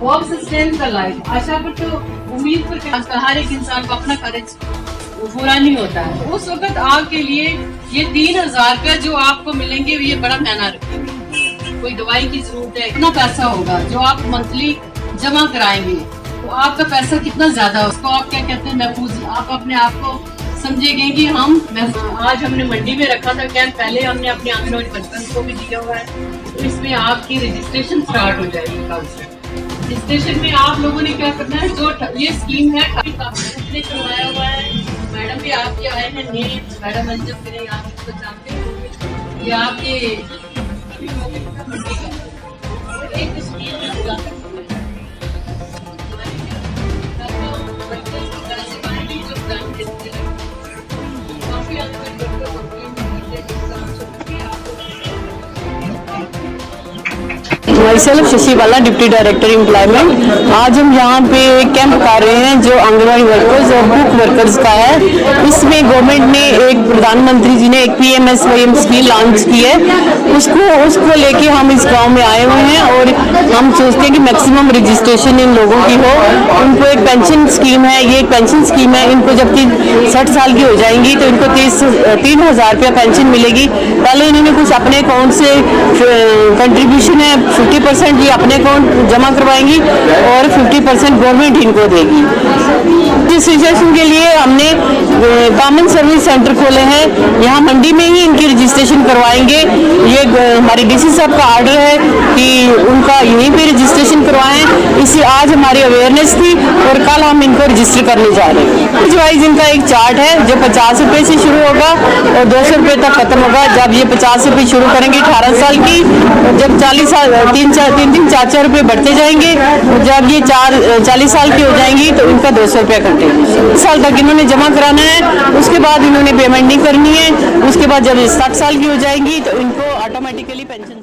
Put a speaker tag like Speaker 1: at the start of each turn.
Speaker 1: Hope sustain the life. आशा पर तो उम्मीद पर आजकल हर एक इंसान को अपना करेज पूरा नहीं होता है। उस वक्त आपके लिए ये 3000 का जो आपको मिलेंगे ये बड़ा महंगा रखेंगे। कोई दवाई की जरूरत है, इतना पैसा होगा जो आप मंथली जमा कराएंगे तो आपका पैसा कितना ज्यादा, उसको आप क्या कहते हैं महफूज। आप अपने आप को समझेंगे कि हम आज हमने मंडी में रखा था कैंप, पहले हमने अपने आंगनवाड़ी वर्कर्स को भी दिया हुआ है, तो इसमें आपकी रजिस्ट्रेशन स्टार्ट हो जाएगी कल से। रजिस्ट्रेशन में आप लोगों ने क्या करना है, जो ये स्कीम है काफी करवाया हुआ है। मैडम भी आपके आए हैं, मैडम अंजम करें, आप इसको जानते होंगे। ये आपके एक स्कीम है
Speaker 2: माइसेल्फ शशि बाला, डिप्टी डायरेक्टर एम्प्लॉयमेंट। आज हम यहाँ पे कैंप कर रहे हैं जो आंगनवाड़ी वर्कर्स और बुक वर्कर्स का है। इसमें गवर्नमेंट ने एक, प्रधानमंत्री जी ने एक PMSYM स्कीम लॉन्च की है, उसको लेके हम इस गांव में आए हुए हैं और हम सोचते हैं कि मैक्सिमम रजिस्ट्रेशन इन लोगों की हो। उनको एक पेंशन स्कीम है, ये एक पेंशन स्कीम है। इनको जब 60 साल की हो जाएंगी तो इनको 3000 रुपया पेंशन मिलेगी। पहले इन्होंने कुछ अपने अकाउंट से कंट्रीब्यूशन है 50% ये अपने अकाउंट जमा करवाएंगी और 50% गवर्नमेंट इनको देगी। रजिस्ट्रेशन के लिए हमने कॉमन सर्विस सेंटर खोले हैं, यहाँ मंडी में ही इनकी रजिस्ट्रेशन करवाएंगे। ये हमारे DC साहब का ऑर्डर है कि उनका यहीं पे रजिस्ट्रेशन करवाएं। इसी आज हमारी अवेयरनेस थी और कल हम इनको रजिस्टर करने जा रहे हैं। एज वाइज इनका एक चार्ट है जो 50 रुपये से शुरू होगा और 200 रुपये तक खत्म होगा। जब ये 50 रुपये शुरू करेंगे 18 साल की, और जब 40 साल 3-4 रुपये बढ़ते जाएंगे, जब ये 40 साल की हो जाएंगी तो इनका 200 रुपया कटेगा। साल तक इन्होंने जमा कराना है, उसके बाद इन्होंने पेमेंट नहीं करनी है। उसके बाद जब 60 साल की हो जाएंगी तो इनको ऑटोमेटिकली पेंशन